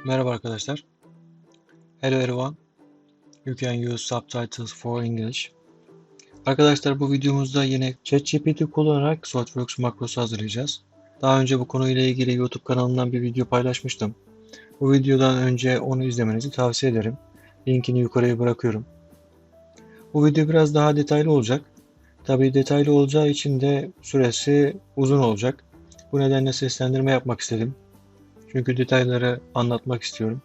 Merhaba arkadaşlar. Hello everyone. You can use subtitles for English. Arkadaşlar bu videomuzda yine ChatGPT kullanarak SolidWorks makrosu hazırlayacağız. Daha önce bu konuyla ilgili YouTube kanalından bir video paylaşmıştım. Bu videodan önce onu izlemenizi tavsiye ederim. Linkini yukarıya bırakıyorum. Bu video biraz daha detaylı olacak. Tabii detaylı olacağı için de süresi uzun olacak. Bu nedenle seslendirme yapmak istedim. Çünkü detayları anlatmak istiyorum.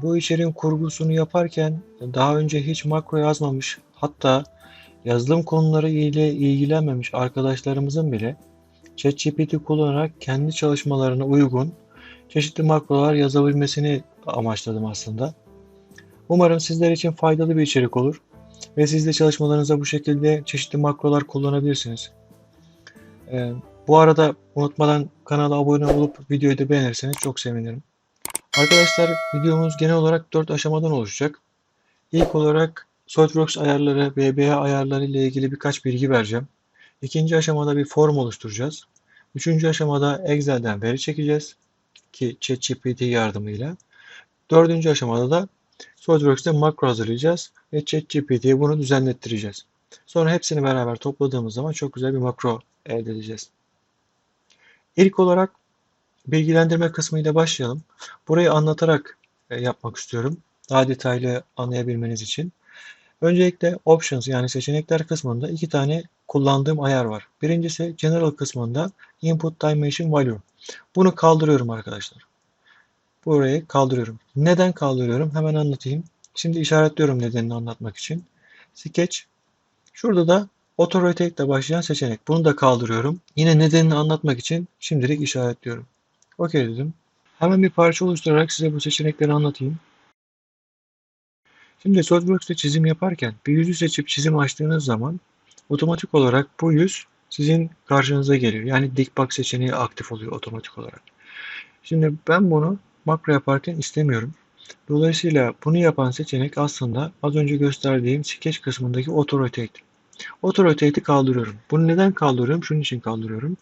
Bu içeriğin kurgusunu yaparken daha önce hiç makro yazmamış, hatta yazılım konuları ile ilgilenmemiş arkadaşlarımızın bile ChatGPT kullanarak kendi çalışmalarına uygun çeşitli makrolar yazabilmesini amaçladım aslında. Umarım sizler için faydalı bir içerik olur ve siz de çalışmalarınıza bu şekilde çeşitli makrolar kullanabilirsiniz. Ee, Bu arada unutmadan kanala abone olup videoyu da beğenirseniz çok sevinirim. Arkadaşlar videomuz genel olarak 4 aşamadan oluşacak. İlk olarak SolidWorks ayarları, VBA ayarları ile ilgili birkaç bilgi vereceğim. İkinci aşamada bir form oluşturacağız. Üçüncü aşamada Excel'den veri çekeceğiz ki ChatGPT yardımıyla. Dördüncü aşamada da SolidWorks'te makro hazırlayacağız ve ChatGPT'ye bunu düzenlettireceğiz. Sonra hepsini beraber topladığımız zaman çok güzel bir makro elde edeceğiz. İlk olarak bilgilendirme kısmıyla başlayalım. Burayı anlatarak yapmak istiyorum. Daha detaylı anlayabilmeniz için. Öncelikle Options yani seçenekler kısmında iki tane kullandığım ayar var. Birincisi General kısmında Input Dimension Value. Bunu kaldırıyorum arkadaşlar. Burayı kaldırıyorum. Neden kaldırıyorum? Hemen anlatayım. Şimdi işaretliyorum nedenini anlatmak için. Sketch. Şurada da Auto Rotate ile başlayan seçenek. Bunu da kaldırıyorum. Yine nedenini anlatmak için şimdilik işaretliyorum. OK dedim. Hemen bir parça oluşturarak size bu seçenekleri anlatayım. Şimdi SolidWorks'te çizim yaparken bir yüzü seçip çizim açtığınız zaman otomatik olarak bu yüz sizin karşınıza geliyor. Yani dik bak seçeneği aktif oluyor otomatik olarak. Şimdi ben bunu makro yaparken istemiyorum. Dolayısıyla bunu yapan seçenek aslında az önce gösterdiğim Sketch kısmındaki Auto Rotate. Auto Rotate'i kaldırıyorum. Bunu neden kaldırıyorum? Şunun için kaldırıyorum.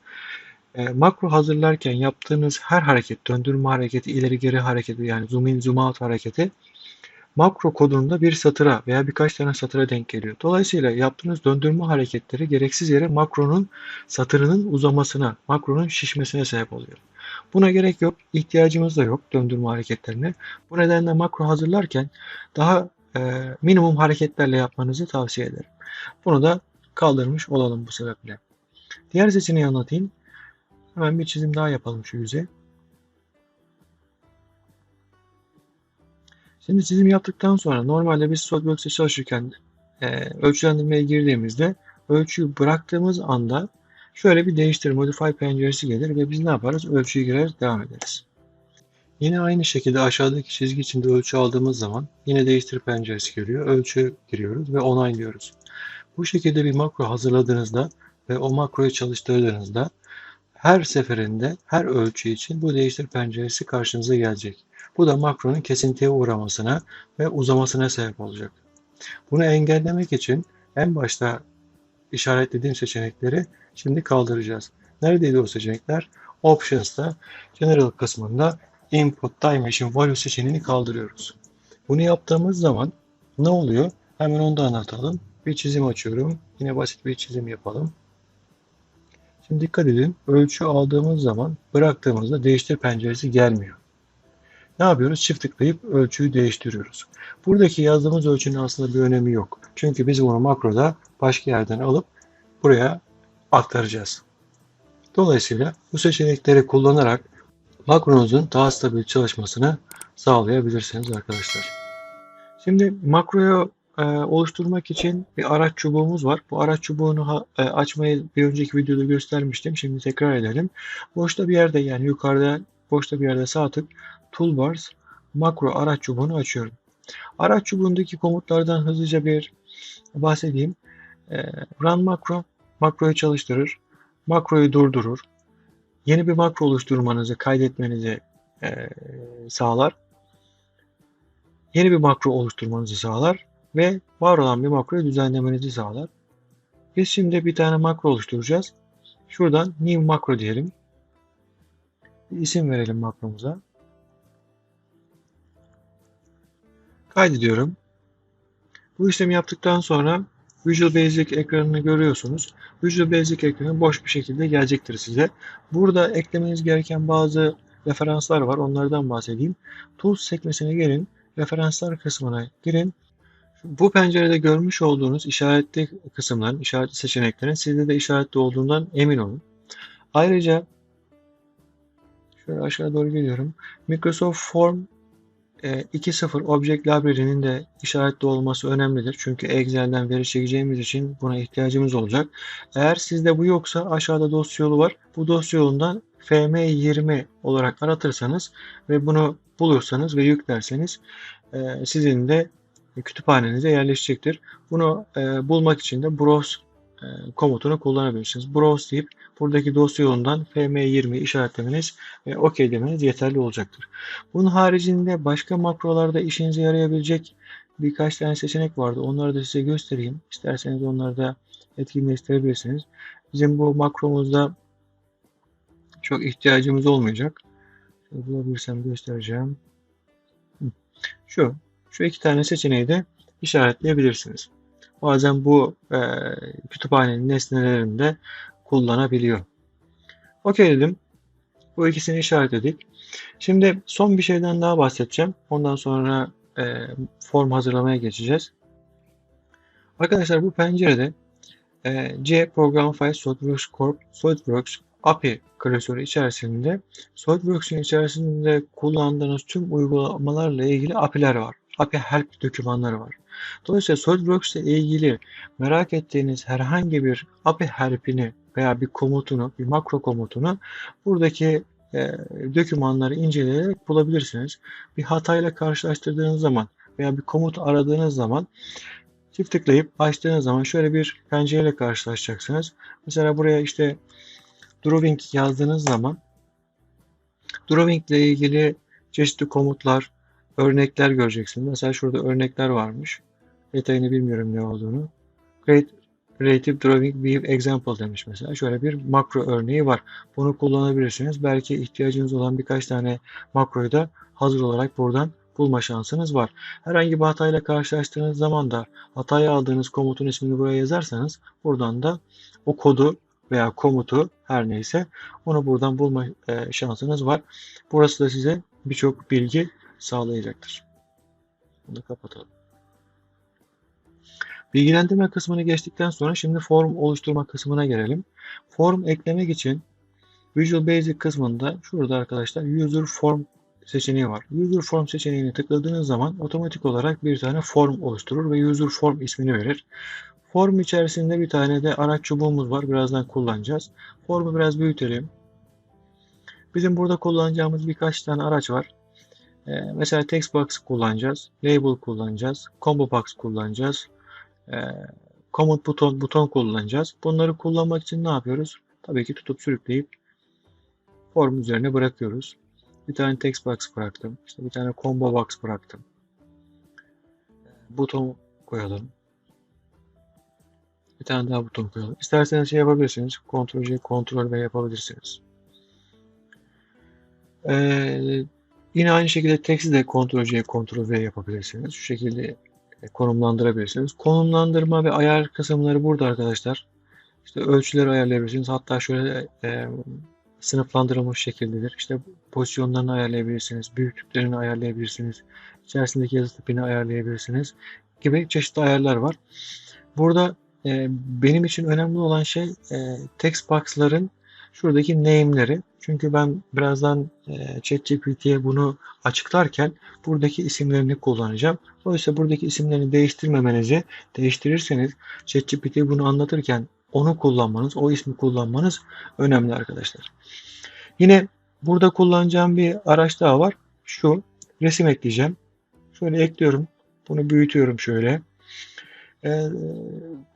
Makro hazırlarken yaptığınız her hareket, döndürme hareketi, ileri geri hareketi yani zoom in zoom out hareketi makro kodunda bir satıra veya birkaç tane satıra denk geliyor. Dolayısıyla yaptığınız döndürme hareketleri gereksiz yere makronun satırının uzamasına, makronun şişmesine sebep oluyor. Buna gerek yok, ihtiyacımız da yok döndürme hareketlerine. Bu nedenle makro hazırlarken daha minimum hareketlerle yapmanızı tavsiye ederim. Bunu da kaldırmış olalım bu sebeple. Diğer seçeneği anlatayım. Hemen bir çizim daha yapalım şu yüze. Şimdi çizim yaptıktan sonra normalde biz SolidWorks'te çalışırken ölçülendirmeye girdiğimizde ölçüyü bıraktığımız anda şöyle bir değiştir, modify penceresi gelir ve biz ne yaparız? Ölçüyü girer, devam ederiz. Yine aynı şekilde aşağıdaki çizgi içinde ölçü aldığımız zaman yine değiştir penceresi geliyor. Ölçü giriyoruz ve onaylıyoruz. Bu şekilde bir makro hazırladığınızda ve o makroyu çalıştırdığınızda her seferinde her ölçü için bu değiştir penceresi karşınıza gelecek. Bu da makronun kesintiye uğramasına ve uzamasına sebep olacak. Bunu engellemek için en başta işaretlediğim seçenekleri şimdi kaldıracağız. Neredeydi o seçenekler? Options'ta General kısmında Input Dimension Value seçeneğini kaldırıyoruz. Bunu yaptığımız zaman ne oluyor? Hemen onu da anlatalım. Bir çizim açıyorum. Yine basit bir çizim yapalım. Şimdi dikkat edin. Ölçü aldığımız zaman bıraktığımızda değiştir penceresi gelmiyor. Ne yapıyoruz? Çift tıklayıp ölçüyü değiştiriyoruz. Buradaki yazdığımız ölçünün aslında bir önemi yok. Çünkü biz bunu makroda başka yerden alıp buraya aktaracağız. Dolayısıyla bu seçenekleri kullanarak makronuzun daha stabil çalışmasını sağlayabilirsiniz arkadaşlar. Şimdi makroyu oluşturmak için bir araç çubuğumuz var. Bu araç çubuğunu açmayı bir önceki videoda göstermiştim. Şimdi tekrar edelim. Boşta bir yerde yani yukarıda boşta bir yerde sağ tık Toolbars makro araç çubuğunu açıyorum. Araç çubuğundaki komutlardan hızlıca bir bahsedeyim. Run makro makroyu çalıştırır. Makroyu durdurur. Yeni bir makro oluşturmanızı, kaydetmenizi sağlar. Yeni bir makro oluşturmanızı sağlar ve var olan bir makroyu düzenlemenizi sağlar. Biz şimdi bir tane makro oluşturacağız. Şuradan new makro diyelim. Bir isim verelim makromuza. Kaydediyorum. Bu işlemi yaptıktan sonra Visual Basic ekranını görüyorsunuz. Visual Basic ekranı boş bir şekilde gelecektir size. Burada eklemeniz gereken bazı referanslar var. Onlardan bahsedeyim. Tools sekmesine gelin. Referanslar kısmına girin. Bu pencerede görmüş olduğunuz işaretli kısımların, işaretli seçeneklerin sizde de işaretli olduğundan emin olun. Ayrıca şöyle aşağı doğru geliyorum. Microsoft Form 2.0 Object Library'nin de işaretli olması önemlidir. Çünkü Excel'den veri çekeceğimiz için buna ihtiyacımız olacak. Eğer sizde bu yoksa aşağıda dosya yolu var. Bu dosya yolundan FM20 olarak aratırsanız ve bunu bulursanız ve yüklerseniz sizin de kütüphanenize yerleşecektir. Bunu bulmak için de browse komutunu kullanabilirsiniz. Browse deyip buradaki dosya yolundan FM20 işaretlemeniz ve OK demeniz yeterli olacaktır. Bunun haricinde başka makrolarda işinize yarayabilecek birkaç tane seçenek vardı. Onları da size göstereyim. İsterseniz onları da etkinleştirebilirsiniz. Bizim bu makromuzda çok ihtiyacımız olmayacak. Bulabilirsem göstereceğim. Şu iki tane seçeneği de işaretleyebilirsiniz. Bazen bu kütüphanenin nesnelerinde kullanabiliyor. OK dedim. Bu ikisini işaretledik. Şimdi son bir şeyden daha bahsedeceğim. Ondan sonra form hazırlamaya geçeceğiz. Arkadaşlar bu pencerede C Program File SolidWorks Corp SolidWorks API klasörü içerisinde SolidWorks'ün içerisinde kullandığınız tüm uygulamalarla ilgili API'ler var. API Help dokümanları var. Dolayısıyla SolidWorks ile ilgili merak ettiğiniz herhangi bir API Help'ini veya bir komutunu, bir makro komutunu buradaki dokümanları inceleyerek bulabilirsiniz. Bir hatayla karşılaştırdığınız zaman veya bir komut aradığınız zaman çift tıklayıp açtığınız zaman şöyle bir pencereyle karşılaşacaksınız. Mesela buraya işte drawing yazdığınız zaman drawing ile ilgili çeşitli komutlar, örnekler göreceksiniz. Mesela şurada örnekler varmış. Detayını bilmiyorum ne olduğunu. Create Relative Drawing View Example demiş mesela. Şöyle bir makro örneği var. Bunu kullanabilirsiniz. Belki ihtiyacınız olan birkaç tane makroyu da hazır olarak buradan bulma şansınız var. Herhangi bir hatayla karşılaştığınız zaman da hatayı aldığınız komutun ismini buraya yazarsanız buradan da o kodu veya komutu her neyse onu buradan bulma şansınız var. Burası da size birçok bilgi sağlayacaktır. Bunu da kapatalım. Bilgilendirme kısmını geçtikten sonra şimdi form oluşturma kısmına gelelim. Form eklemek için Visual Basic kısmında şurada arkadaşlar User Form seçeneği var. User Form seçeneğini tıkladığınız zaman otomatik olarak bir tane form oluşturur ve User Form ismini verir. Form içerisinde bir tane de araç çubuğumuz var. Birazdan kullanacağız. Formu biraz büyütelim. Bizim burada kullanacağımız birkaç tane araç var. Mesela Textbox kullanacağız. Label kullanacağız. Combo Box kullanacağız. Command buton kullanacağız. Bunları kullanmak için ne yapıyoruz? Tabii ki tutup sürükleyip form üzerine bırakıyoruz. Bir tane text box bıraktım. İşte bir tane combo box bıraktım. Buton koyalım. Bir tane daha buton koyalım. İsterseniz şey yapabilirsiniz. Ctrl+C, Ctrl+V yapabilirsiniz. Yine aynı şekilde text'i de Ctrl+C, Ctrl+V yapabilirsiniz. Şu şekilde konumlandırabilirsiniz. Konumlandırma ve ayar kısımları burada arkadaşlar. İşte ölçüleri ayarlayabilirsiniz. Hatta şöyle sınıflandırılmış şekildedir. İşte pozisyonlarını ayarlayabilirsiniz. Büyüklüklerini ayarlayabilirsiniz. İçerisindeki yazı tipini ayarlayabilirsiniz. Gibi çeşitli ayarlar var. Burada benim için önemli olan şey text box'ların şuradaki name'leri. Çünkü ben birazdan ChatGPT'ye bunu açıklarken buradaki isimlerini kullanacağım. Dolayısıyla buradaki isimlerini değiştirirseniz ChatGPT bunu anlatırken onu kullanmanız, o ismi kullanmanız önemli arkadaşlar. Yine burada kullanacağım bir araç daha var. Şu resim ekleyeceğim. Şöyle ekliyorum. Bunu büyütüyorum şöyle.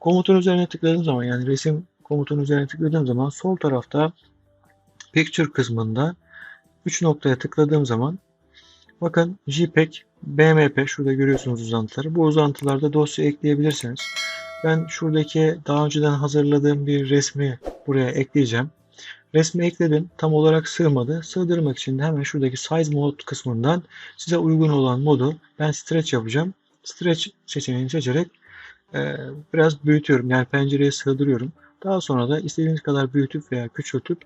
Komutun üzerine tıkladığım zaman yani resim komutun üzerine tıkladığım zaman sol tarafta Picture kısmında 3 noktaya tıkladığım zaman bakın JPEG, BMP şurada görüyorsunuz uzantıları. Bu uzantılarda dosya ekleyebilirsiniz. Ben şuradaki daha önceden hazırladığım bir resmi buraya ekleyeceğim. Resmi ekledim. Tam olarak sığmadı. Sığdırmak için de hemen şuradaki Size Mode kısmından size uygun olan modu ben Stretch yapacağım. Stretch seçeneğini seçerek biraz büyütüyorum. Yani pencereye sığdırıyorum. Daha sonra da istediğiniz kadar büyütüp veya küçültüp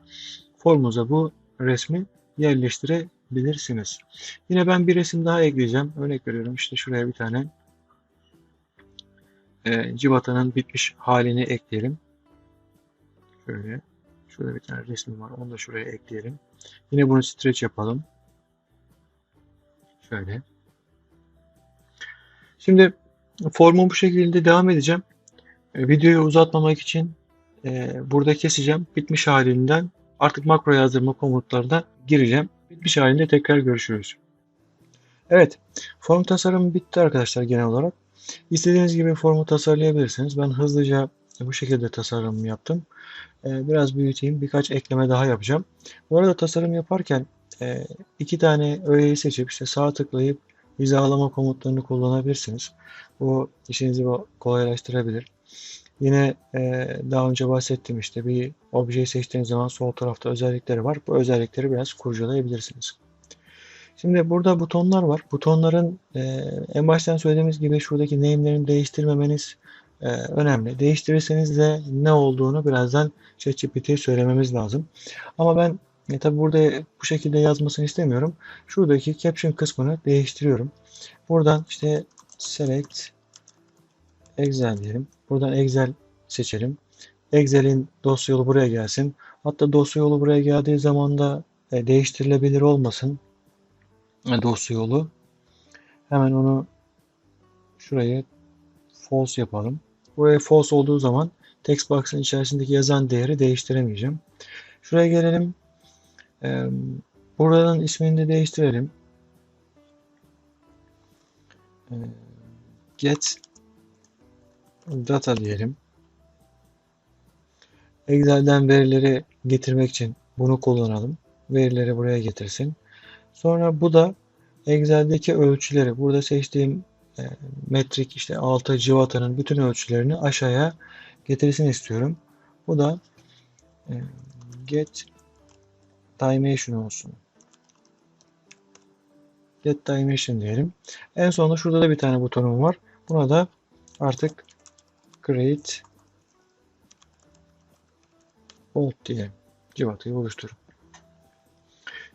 formunuza bu resmi yerleştirebilirsiniz. Yine ben bir resim daha ekleyeceğim. Örnek veriyorum. İşte şuraya bir tane civatanın bitmiş halini ekleyelim. Şöyle. Şurada bir tane resmim var. Onu da şuraya ekleyelim. Yine bunu stretch yapalım. Şöyle. Şimdi formu bu şekilde devam edeceğim. Videoyu uzatmamak için burada keseceğim. Bitmiş halinden artık makro yazdırma komutlarına gireceğim. Bitmiş halinde tekrar görüşürüz. Evet. Form tasarımı bitti arkadaşlar genel olarak. İstediğiniz gibi formu tasarlayabilirsiniz. Ben hızlıca bu şekilde tasarımımı yaptım. Biraz büyüteyim. Birkaç ekleme daha yapacağım. Bu arada tasarım yaparken iki tane öğeyi seçip işte sağ tıklayıp hizalama komutlarını kullanabilirsiniz. Bu işinizi kolaylaştırabilir. Yine daha önce bahsettiğim işte bir objeyi seçtiğiniz zaman sol tarafta özellikleri var. Bu özellikleri biraz kurcalayabilirsiniz. Şimdi burada butonlar var. Butonların en baştan söylediğimiz gibi şuradaki name'lerini değiştirmemeniz önemli. Değiştirirseniz de ne olduğunu birazdan ChatGPT'ye söylememiz lazım. Ama ben tabi burada bu şekilde yazmasını istemiyorum. Şuradaki caption kısmını değiştiriyorum. Buradan işte select Excel diyelim. Buradan Excel seçelim. Excel'in dosya yolu buraya gelsin. Hatta dosya yolu buraya geldiği zaman da değiştirilebilir olmasın dosya yolu. Hemen onu şuraya false yapalım. Buraya false olduğu zaman text box'ın içerisindeki yazan değeri değiştiremeyeceğim. Şuraya gelelim. Buradan ismini de değiştirelim. Get data diyelim. Excel'den verileri getirmek için bunu kullanalım. Verileri buraya getirsin. Sonra bu da Excel'deki ölçüleri. Burada seçtiğim metrik işte 6 civatanın bütün ölçülerini aşağıya getirsin istiyorum. Bu da get dimension olsun. Get dimension diyelim. En sonunda şurada da bir tane butonum var. Buna da artık create bold diyelim. Civatayı oluşturun.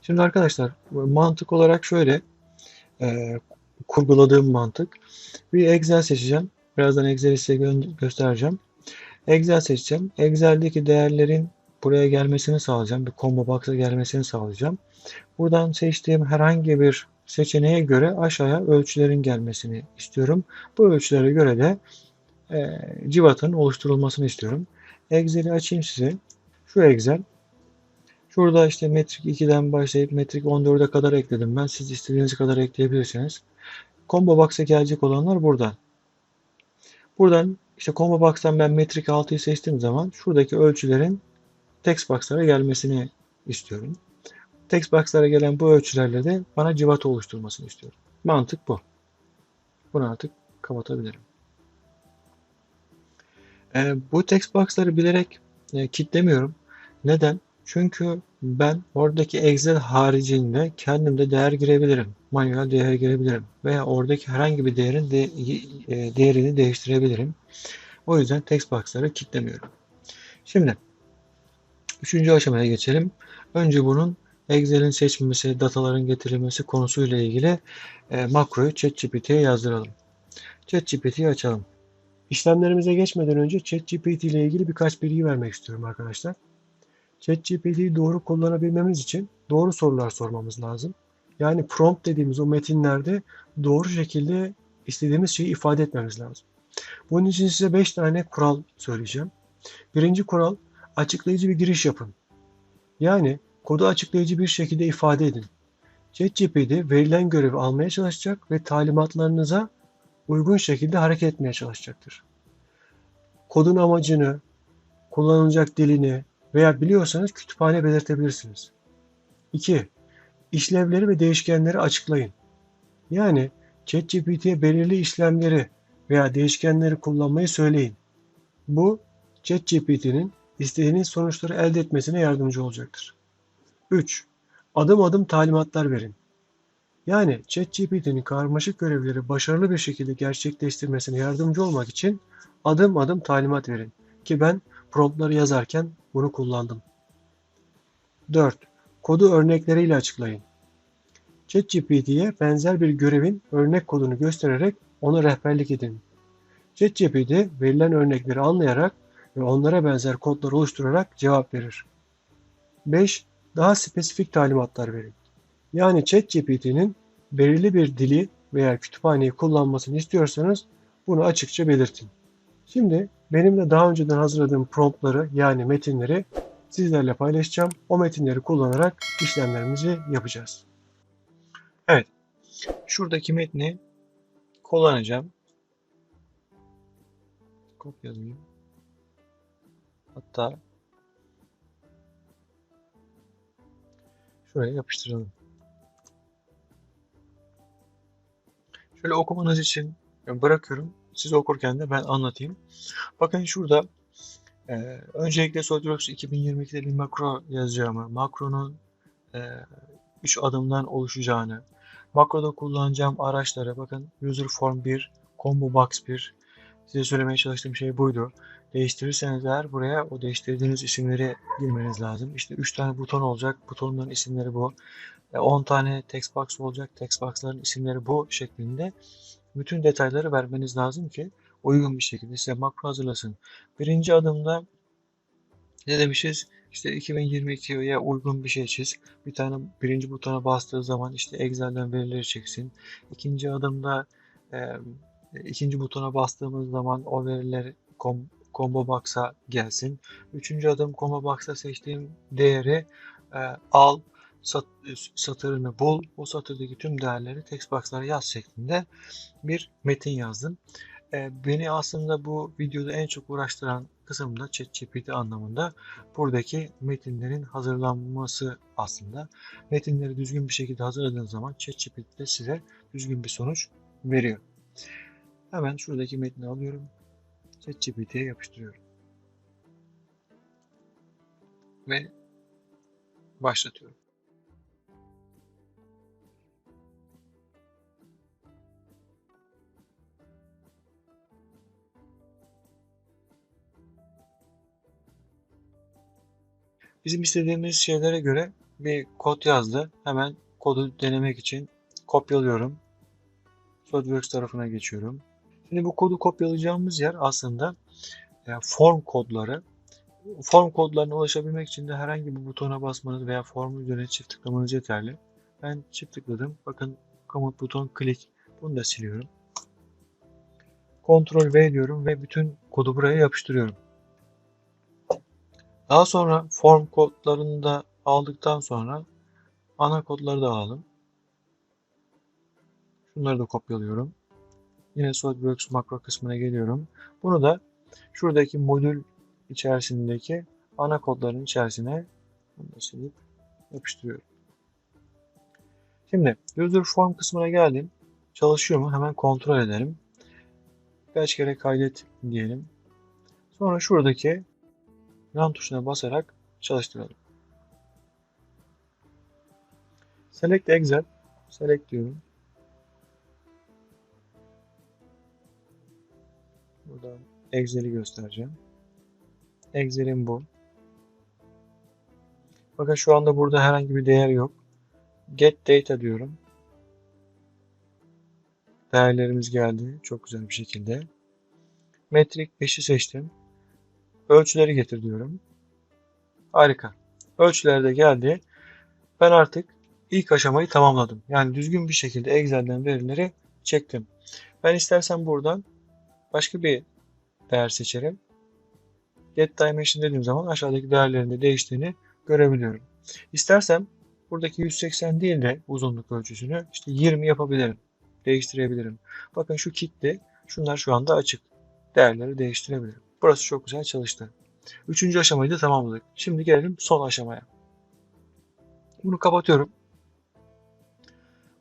Şimdi arkadaşlar mantık olarak şöyle kurguladığım mantık. Bir Excel seçeceğim. Birazdan Excel'i size göstereceğim. Excel seçeceğim. Excel'deki değerlerin buraya gelmesini sağlayacağım. Bir combo box'a gelmesini sağlayacağım. Buradan seçtiğim herhangi bir seçeneğe göre aşağıya ölçülerin gelmesini istiyorum. Bu ölçülere göre de civatın oluşturulmasını istiyorum. Excel'i açayım size. Şu Excel. Şurada işte metrik 2'den başlayıp metrik 14'e kadar ekledim ben. Siz istediğiniz kadar ekleyebilirsiniz. Combo box'a gelecek olanlar buradan. Buradan işte combo box'tan ben metrik 6'yı seçtiğim zaman şuradaki ölçülerin text box'lara gelmesini istiyorum. Text box'lara gelen bu ölçülerle de bana civata oluşturmasını istiyorum. Mantık bu. Bunu artık kapatabilirim. Bu text box'ları bilerek kilitlemiyorum. Neden? Çünkü ben oradaki Excel haricinde kendim de değer girebilirim. Manuel değer girebilirim. Veya oradaki herhangi bir değerin değerini değiştirebilirim. O yüzden text box'ları kilitlemiyorum. Şimdi 3. aşamaya geçelim. Önce bunun Excel'in seçilmesi, dataların getirilmesi konusuyla ilgili makroyu ChatGPT'ye yazdıralım. ChatGPT'yi açalım. İşlemlerimize geçmeden önce ChatGPT ile ilgili birkaç bilgi vermek istiyorum arkadaşlar. ChatGPT'yi doğru kullanabilmemiz için doğru sorular sormamız lazım. Yani prompt dediğimiz o metinlerde doğru şekilde istediğimiz şeyi ifade etmemiz lazım. Bunun için size 5 tane kural söyleyeceğim. Birinci kural, açıklayıcı bir giriş yapın. Yani kodu açıklayıcı bir şekilde ifade edin. ChatGPT verilen görevi almaya çalışacak ve talimatlarınıza uygun şekilde hareket etmeye çalışacaktır. Kodun amacını, kullanılacak dilini veya biliyorsanız kütüphane belirtebilirsiniz. 2. İşlevleri ve değişkenleri açıklayın. Yani ChatGPT'ye belirli işlemleri veya değişkenleri kullanmayı söyleyin. Bu ChatGPT'nin istediğiniz sonuçları elde etmesine yardımcı olacaktır. 3. Adım adım talimatlar verin. Yani ChatGPT'nin karmaşık görevleri başarılı bir şekilde gerçekleştirmesine yardımcı olmak için adım adım talimat verin. Ki ben promptları yazarken bunu kullandım. 4. Kodu örnekleriyle açıklayın. ChatGPT'ye benzer bir görevin örnek kodunu göstererek ona rehberlik edin. ChatGPT verilen örnekleri anlayarak ve onlara benzer kodlar oluşturarak cevap verir. 5. Daha spesifik talimatlar verin. Yani ChatGPT'nin belirli bir dili veya kütüphaneyi kullanmasını istiyorsanız bunu açıkça belirtin. Şimdi benim de daha önceden hazırladığım promptları yani metinleri sizlerle paylaşacağım. O metinleri kullanarak işlemlerimizi yapacağız. Evet, şuradaki metni kullanacağım. Kopyalayayım. Hatta şuraya yapıştıralım. Şöyle okumanız için bırakıyorum. Siz okurken de ben anlatayım. Bakın şurada öncelikle SolidWorks 2022'de bir makro yazacağımı, makronun 3 adımdan oluşacağını, makroda kullanacağım araçları, bakın user form 1, combo box 1, size söylemeye çalıştığım şey buydu. Değiştirirseniz eğer buraya o değiştirdiğiniz isimleri girmeniz lazım. İşte 3 tane buton olacak, butonların isimleri bu. 10 tane text box olacak, text box'ların isimleri bu şeklinde bütün detayları vermeniz lazım ki uygun bir şekilde size makro hazırlasın. Birinci adımda ne demişiz? İşte 2022'ye uygun bir şey çiz. Bir tane birinci butona bastığı zaman işte Excel'den verileri çeksin. İkinci adımda e, ikinci butona bastığımız zaman o veriler combo box'a gelsin. Üçüncü adım combo box'a seçtiğim değeri e, al, satırını bul. O satırdaki tüm değerleri text box'lara yaz şeklinde bir metin yazdım. Beni aslında bu videoda en çok uğraştıran kısım da ChatGPT anlamında buradaki metinlerin hazırlanması aslında. Metinleri düzgün bir şekilde hazırladığınız zaman ChatGPT de size düzgün bir sonuç veriyor. Hemen şuradaki metni alıyorum. ChatGPT'ye yapıştırıyorum. Ve başlatıyorum. Bizim istediğimiz şeylere göre bir kod yazdı. Hemen kodu denemek için kopyalıyorum. SolidWorks tarafına geçiyorum. Şimdi bu kodu kopyalayacağımız yer aslında form kodları. Form kodlarına ulaşabilmek için de herhangi bir butona basmanız veya formun üzerine çift tıklamanız yeterli. Ben çift tıkladım. Bakın komut buton klik. Bunu da siliyorum. Ctrl V diyorum ve bütün kodu buraya yapıştırıyorum. Daha sonra form kodlarını da aldıktan sonra ana kodları da alalım. Şunları da kopyalıyorum. Yine SolidWorks makro kısmına geliyorum. Bunu da şuradaki modül içerisindeki ana kodların içerisine bunu da silip yapıştırıyorum. Şimdi user form kısmına geldim. Çalışıyor mu? Hemen kontrol edelim. Birkaç kere kaydet diyelim. Sonra şuradaki run tuşuna basarak çalıştıralım. Select Excel. Select diyorum. Burada Excel'i göstereceğim. Excel'im bu. Bakın şu anda burada herhangi bir değer yok. Get Data diyorum. Değerlerimiz geldi. Çok güzel bir şekilde. Metrik 5'i seçtim. Ölçüleri getir diyorum. Harika. Ölçüler de geldi. Ben artık ilk aşamayı tamamladım. Yani düzgün bir şekilde Excel'den verileri çektim. Ben istersen buradan başka bir değer seçerim. Get Dimension dediğim zaman aşağıdaki değerlerin de değiştiğini görebiliyorum. İstersem buradaki 180 değil de uzunluk ölçüsünü işte 20 yapabilirim. Değiştirebilirim. Bakın şu kilitli. Şunlar şu anda açık. Değerleri değiştirebilirim. Burası çok güzel çalıştı. Üçüncü aşamayı da tamamladık. Şimdi gelelim son aşamaya. Bunu kapatıyorum.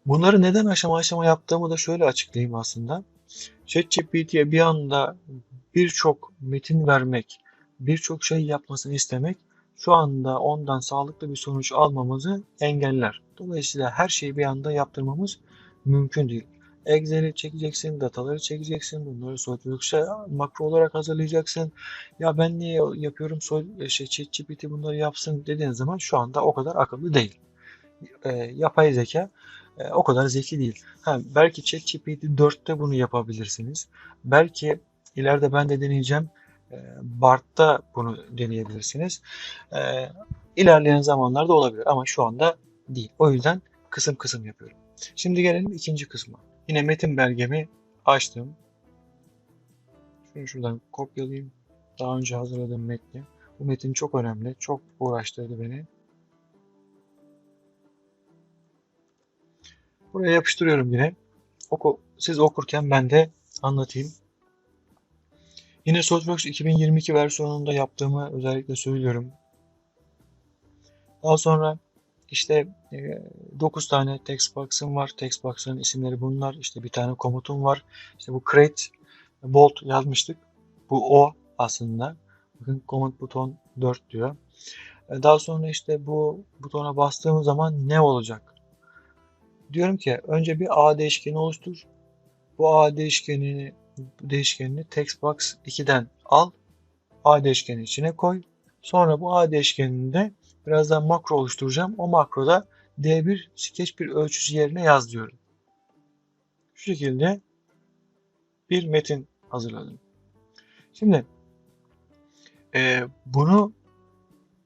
Bunları neden aşama aşama yaptığımı da şöyle açıklayayım aslında. ChatGPT'ye bir anda birçok metin vermek birçok şey yapmasını istemek şu anda ondan sağlıklı bir sonuç almamızı engeller. Dolayısıyla her şeyi bir anda yaptırmamız mümkün değil. Excel'i çekeceksin, dataları çekeceksin, bunları SolidWorks'a makro olarak hazırlayacaksın. Ya ben niye yapıyorum, ChatGPT bunları yapsın dediğin zaman şu anda o kadar akıllı değil. Yapay zeka o kadar zeki değil. Belki ChatGPT 4'te bunu yapabilirsiniz. Belki ileride ben de deneyeceğim. Bart'ta bunu deneyebilirsiniz. E, ilerleyen zamanlarda olabilir ama şu anda değil. O yüzden kısım kısım yapıyorum. Şimdi gelelim ikinci kısma. Yine metin belgemi açtım. Şunu şuradan kopyalayayım. Daha önce hazırladığım metni. Bu metin çok önemli. Çok uğraştırdı beni. Buraya yapıştırıyorum yine. Siz okurken ben de anlatayım. Yine SolidWorks 2022 versiyonunda yaptığımı özellikle söylüyorum. Daha sonra işte 9 tane text box'ım var. Text box'ın isimleri bunlar. İşte bir tane komutum var. İşte bu create bold yazmıştık. Bu o aslında. Bakın command buton 4 diyor. Daha sonra işte bu butona bastığım zaman ne olacak? Diyorum ki önce bir A değişkeni oluştur. Bu A değişkenini textbox 2'den al. A değişkeni içine koy. Sonra bu A değişkeninde birazdan makro oluşturacağım. O makroda D1 sketch bir ölçüsü yerine yaz diyorum. Şu şekilde bir metin hazırladım. Şimdi bunu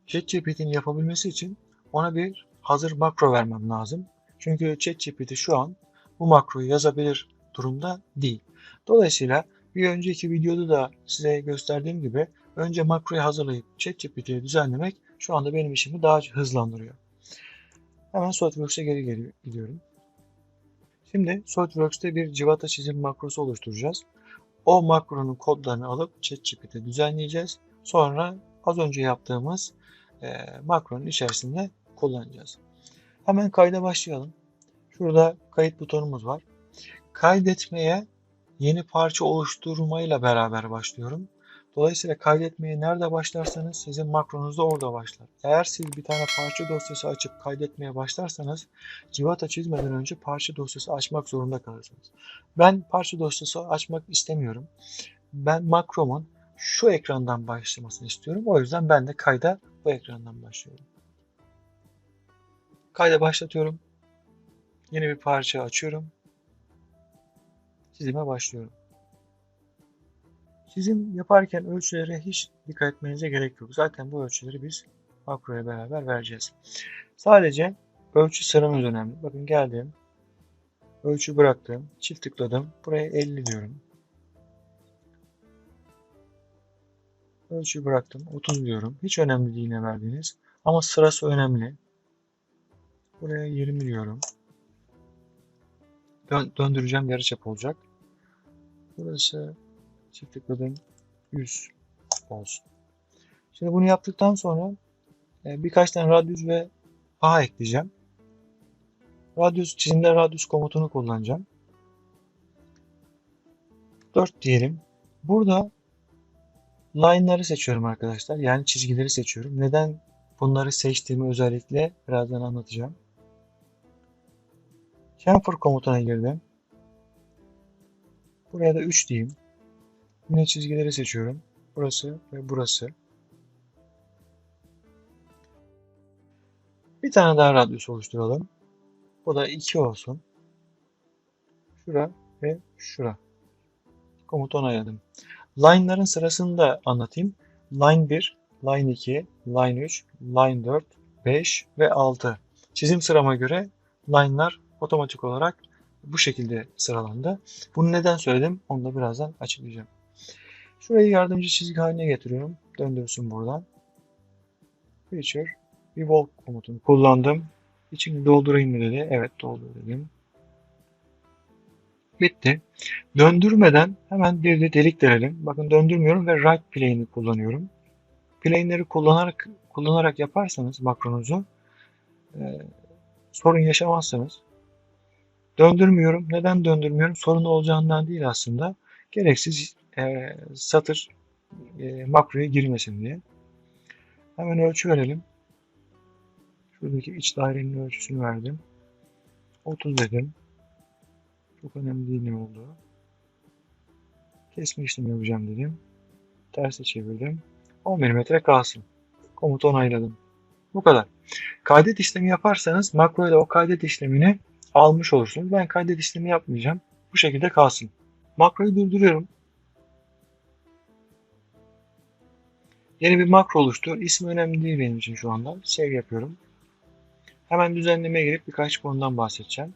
ChatGPT'nin yapabilmesi için ona bir hazır makro vermem lazım. Çünkü ChatGPT şu an bu makroyu yazabilir durumda değil. Dolayısıyla bir önceki videoda da size gösterdiğim gibi önce makroyu hazırlayıp ChatGPT'ye düzenlemek şu anda benim işimi daha hızlandırıyor. Hemen SolidWorks'e geri gidiyorum. Şimdi SolidWorks'te bir cıvata çizim makrosu oluşturacağız. O makronun kodlarını alıp ChatGPT'ye düzenleyeceğiz. Sonra az önce yaptığımız makronun içerisinde kullanacağız. Hemen kayda başlayalım. Şurada kayıt butonumuz var. Kaydetmeye yeni parça oluşturmayla beraber başlıyorum. Dolayısıyla kaydetmeye nerede başlarsanız sizin makronuz da orada başlar. Eğer siz bir tane parça dosyası açıp kaydetmeye başlarsanız civata çizmeden önce parça dosyası açmak zorunda kalırsınız. Ben parça dosyası açmak istemiyorum. Ben makromun şu ekrandan başlamasını istiyorum. O yüzden ben de kayda bu ekrandan başlıyorum. Kayda başlatıyorum. Yeni bir parça açıyorum. Çizime başlıyorum. Çizim yaparken ölçülere hiç dikkat etmenize gerek yok. Zaten bu ölçüleri biz makroya beraber vereceğiz. Sadece ölçü sıramız önemli. Bakın geldim. Ölçü bıraktım. Çift tıkladım. Buraya 50 diyorum. Ölçü bıraktım. 30 diyorum. Hiç önemli değil ne verdiğiniz. Ama sırası önemli. Buraya 20 diyorum. Döndüreceğim, yarıçap olacak. Burası çift tıkladım. 100 olsun. Şimdi bunu yaptıktan sonra birkaç tane radius ve A ekleyeceğim. Çizimde radius komutunu kullanacağım. 4 diyelim. Burada line'ları seçiyorum arkadaşlar. Yani çizgileri seçiyorum. Neden bunları seçtiğimi özellikle birazdan anlatacağım. Chamfer komutuna girdim. Buraya da 3 diyeyim. Yine çizgileri seçiyorum. Burası ve burası. Bir tane daha radius oluşturalım. Bu da 2 olsun. Şura ve şura. Komutu onayladım. Line'ların sırasını da anlatayım. Line 1, Line 2, Line 3, Line 4, 5 ve 6. Çizim sırama göre line'lar otomatik olarak bu şekilde sıralandı. Bunu neden söyledim onu da birazdan açıklayacağım. Şurayı yardımcı çizgi haline getiriyorum. Döndürsün buradan. Feature, Revolve komutunu kullandım. İçini doldurayım mı dedi. Evet doldur dedim. Bitti. Döndürmeden hemen bir de delik denelim. Bakın döndürmüyorum ve right plane'i kullanıyorum. Plane'leri kullanarak yaparsanız makronuzu sorun yaşamazsınız. Döndürmüyorum. Neden döndürmüyorum? Sorun olacağından değil aslında. Gereksiz satır makroya girmesin diye. Hemen ölçü verelim. Şuradaki iç dairenin ölçüsünü verdim. 30 dedim. Çok önemli değil ne olduğu. Kesme işlemi yapacağım dedim. Terse çevirdim. 10 milimetre kalsın. Komutu onayladım. Bu kadar. Kaydet işlemi yaparsanız makro ile o kaydet işlemini almış olursunuz. Ben kaydet işlemi yapmayacağım. Bu şekilde kalsın. Makroyu durduruyorum. Yeni bir makro oluştur. İsmi önemli değil benim için şu anda. Save yapıyorum. Hemen düzenlemeye girip birkaç konudan bahsedeceğim.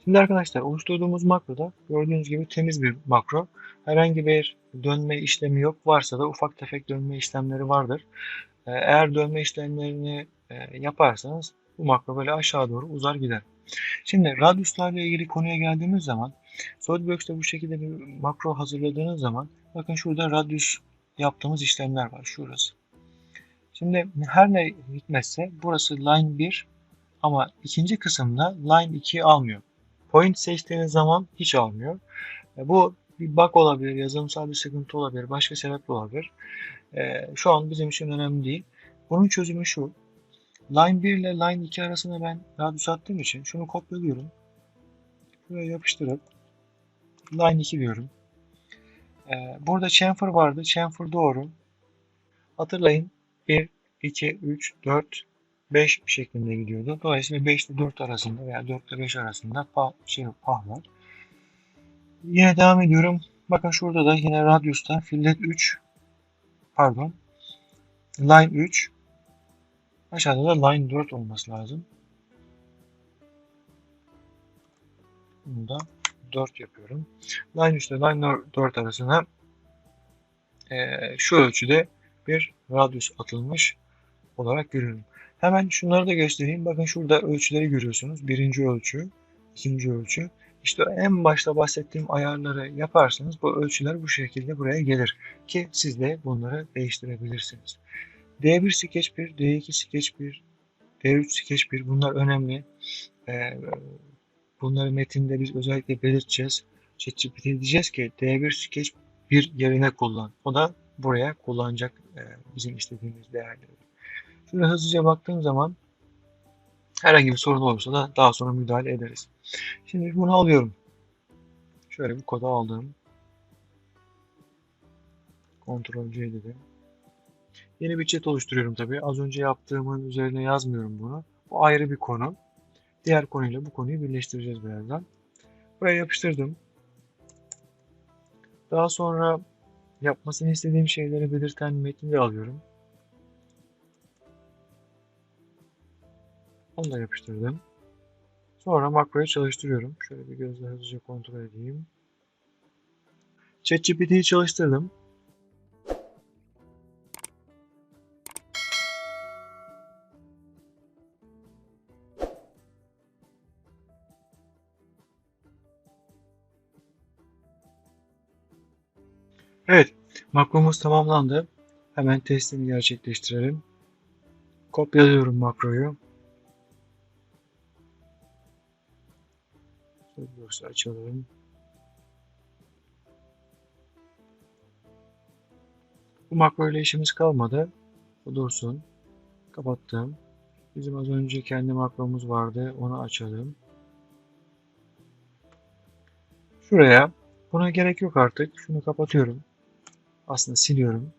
Şimdi arkadaşlar oluşturduğumuz makroda gördüğünüz gibi temiz bir makro. Herhangi bir dönme işlemi yok. Varsa da ufak tefek dönme işlemleri vardır. Eğer dönme işlemlerini yaparsanız bu makro böyle aşağı doğru uzar gider. Şimdi radiuslarla ilgili konuya geldiğimiz zaman SolidWorks'te bu şekilde bir makro hazırladığınız zaman bakın şurada radius yaptığımız işlemler var. Şurası. Şimdi her ne hikmetse burası line 1 ama ikinci kısımda line 2'yi almıyor. Point seçtiğiniz zaman hiç almıyor. Bu bir bug olabilir, yazılımsal bir sıkıntı olabilir, başka sebep olabilir. Şu an bizim için önemli değil. Bunun çözümü şu. Line 1 ile line 2 arasında ben radius attığım için şunu kopyalıyorum. Buraya yapıştırıp line 2 diyorum. Burada chamfer vardı. Chamfer doğru. Hatırlayın 1, 2, 3, 4, 5 şeklinde gidiyordu. Dolayısıyla 5 ile 4 arasında veya 4 ile 5 arasında pah var. Yine devam ediyorum. Bakın şurada da yine radius'ta fillet 3 pardon line 3 aşağıda da line 4 olması lazım. Bunu da 4 yapıyorum. Line 3 ile line 4 arasına şu ölçüde bir radius atılmış olarak görüyorum. Hemen şunları da göstereyim. Bakın şurada ölçüleri görüyorsunuz. Birinci ölçü, ikinci ölçü. İşte en başta bahsettiğim ayarları yaparsanız bu ölçüler bu şekilde buraya gelir. Ki siz de bunları değiştirebilirsiniz. D1 Sketch 1, D2 Sketch 1, D3 Sketch 1 bunlar önemli. Bunları metinde biz özellikle belirteceğiz. ChatGPT diyeceğiz ki D1 Sketch 1 yerine kullan. O da buraya kullanacak bizim istediğimiz değerleri. Şöyle hızlıca baktığım zaman herhangi bir sorun olursa da daha sonra müdahale ederiz. Şimdi bunu alıyorum. Şöyle bir kodu aldım. Ctrl C dedim. Yeni bir chat oluşturuyorum tabii. Az önce yaptığımın üzerine yazmıyorum bunu. Bu ayrı bir konu. Diğer konuyla bu konuyu birleştireceğiz birazdan. Buraya yapıştırdım. Daha sonra yapmasını istediğim şeyleri belirten metni de alıyorum. Onu da yapıştırdım. Sonra makroyu çalıştırıyorum. Şöyle bir gözle hızlıca kontrol edeyim. ChatGPT'yi çalıştırdım. Evet, makromuz tamamlandı. Hemen testini gerçekleştirelim. Kopyalıyorum makroyu. Yoksa açalım. Bu makro ile işimiz kalmadı. Bu dursun. Kapattım. Bizim az önce kendi makromuz vardı. Onu açalım. Şuraya. Buna gerek yok artık. Şunu kapatıyorum. Aslında siliyorum.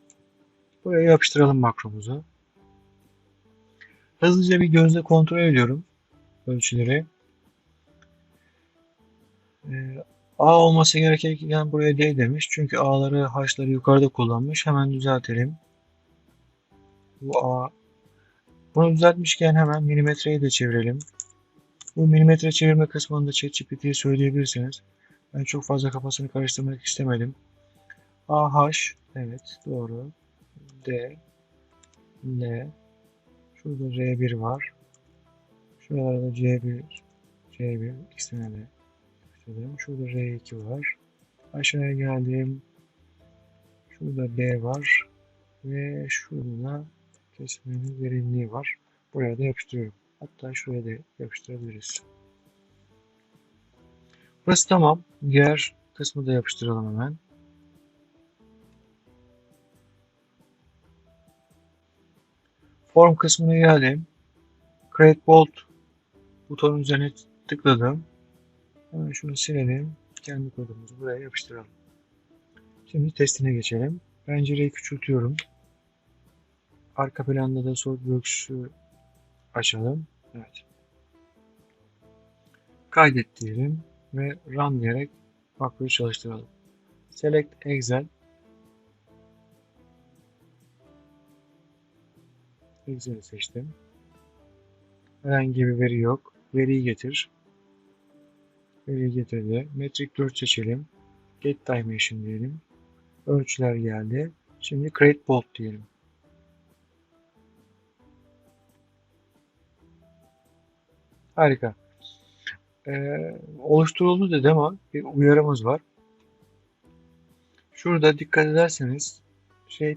Buraya yapıştıralım makromuzu. Hızlıca bir gözle kontrol ediyorum ölçüleri. A olması gerekirken buraya D demiş. Çünkü A'ları, H'ları yukarıda kullanmış. Hemen düzeltelim. Bu A. Bunu düzeltmişken hemen milimetreyi de çevirelim. Bu milimetre çevirme kısmında ChatGPT'ye söyleyebilirsiniz. Ben çok fazla kafasını karıştırmak istemedim. AH, evet doğru. D, L, şurada R1 var. Şuralarda C1, C1, ikisine de yapıştırdım. Şurada R2 var. Aşağıya geldim. Şurada B var. Ve şurada kesmenin derinliği var. Buraya da yapıştırıyorum. Hatta şuraya da yapıştırabiliriz. Burası tamam. Diğer kısmı da yapıştıralım hemen. Form kısmına geldim. Create Bold butonun üzerine tıkladım. Hemen şunu silelim. Kendi kodumuzu buraya yapıştıralım. Şimdi testine geçelim. Pencereyi küçültüyorum. Arka planda da SolidWorks'ü açalım. Evet. Kaydet diyelim ve Run diyerek makroyu çalıştıralım. Select Excel. Excel'i seçtim. Herhangi bir veri yok. Veriyi getir. Veriyi getirdi. Metric 4 seçelim. Get Dimension diyelim. Ölçüler geldi. Şimdi Create Bold diyelim. Harika. Oluşturuldu dedi ama bir uyarımız var. Şurada dikkat ederseniz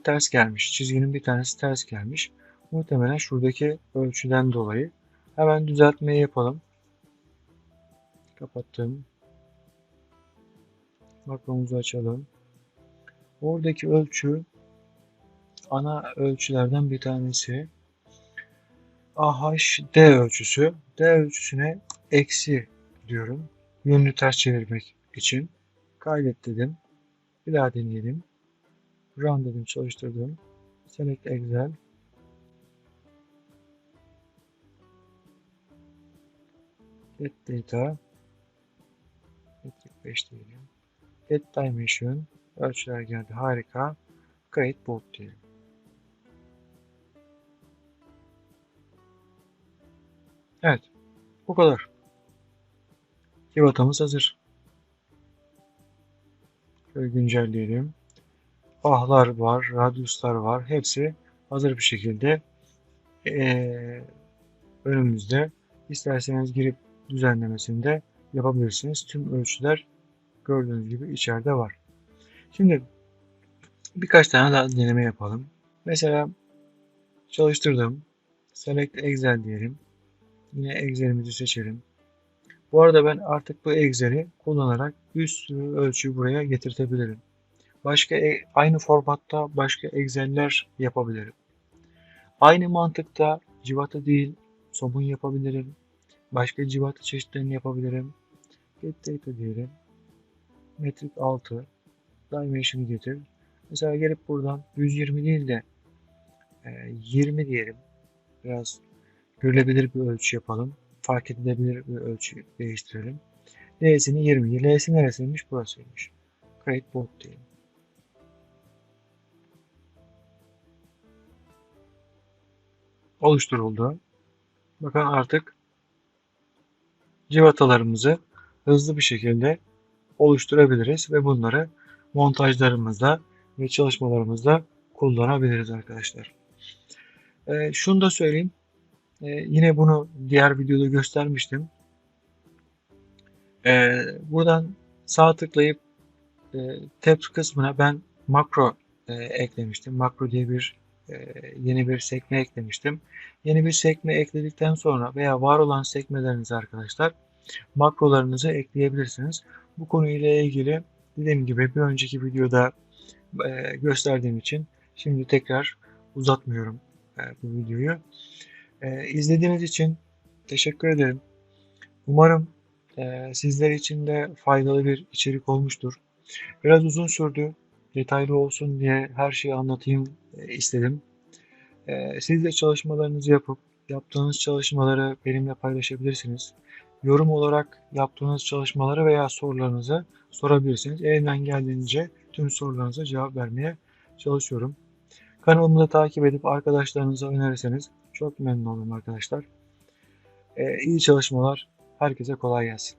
ters gelmiş. Çizginin bir tanesi ters gelmiş. Muhtemelen şuradaki ölçüden dolayı. Hemen düzeltmeyi yapalım. Kapattım. Makromuzu açalım. Oradaki ölçü ana ölçülerden bir tanesi. AHD ölçüsü. D ölçüsüne eksi diyorum. Yönünü ters çevirmek için. Kaydet dedim. Bir daha deneyelim. Run dedim, çalıştırdım. Select Excel. Get Data. Metric 5 diyelim. Get Dimension. Ölçüler geldi. Harika. Create Bold diyelim. Evet. Bu kadar. Civatamız hazır. Şöyle güncelleyelim. Ahlar var, radyuslar var. Hepsi hazır bir şekilde önümüzde. İsterseniz girip düzenlemesini de yapabilirsiniz. Tüm ölçüler gördüğünüz gibi içeride var. Şimdi birkaç tane daha deneme yapalım. Mesela çalıştırdım. Select Excel diyelim. Yine Excel'imizi seçelim. Bu arada ben artık bu Excel'i kullanarak bir sürü ölçüyü buraya getirtebilirim. Başka aynı formatta başka Excel'ler yapabilirim. Aynı mantıkta civata değil somun yapabilirim. Başka civata çeşitlerini yapabilirim. Get Data diyelim. Metric 6. Dimension'ı getir. Mesela gelip buradan 120 değil de 20 diyelim. Biraz görülebilir bir ölçü yapalım. Fark edilebilir bir ölçü değiştirelim. L'sini 20. L'si neresiymiş? Burasıymış. Create Bold diyelim. Oluşturuldu. Bakın artık civatalarımızı hızlı bir şekilde oluşturabiliriz ve bunları montajlarımızda ve çalışmalarımızda kullanabiliriz arkadaşlar. Şunu da söyleyeyim. Yine bunu diğer videoda göstermiştim. Buradan sağ tıklayıp tabs kısmına ben makro eklemiştim. Makro diye yeni bir sekme eklemiştim. Yeni bir sekme ekledikten sonra veya var olan sekmelerinizi arkadaşlar makrolarınızı ekleyebilirsiniz. Bu konuyla ilgili dediğim gibi bir önceki videoda gösterdiğim için şimdi tekrar uzatmıyorum bu videoyu. İzlediğiniz için teşekkür ederim. Umarım sizler için de faydalı bir içerik olmuştur. Biraz uzun sürdü. Detaylı olsun diye her şeyi anlatayım istedim. Siz de çalışmalarınızı yapıp yaptığınız çalışmaları benimle paylaşabilirsiniz. Yorum olarak yaptığınız çalışmaları veya sorularınızı sorabilirsiniz. Elimden geldiğince tüm sorularınıza cevap vermeye çalışıyorum. Kanalımı da takip edip arkadaşlarınıza önerirseniz çok memnun olurum arkadaşlar. İyi çalışmalar. Herkese kolay gelsin.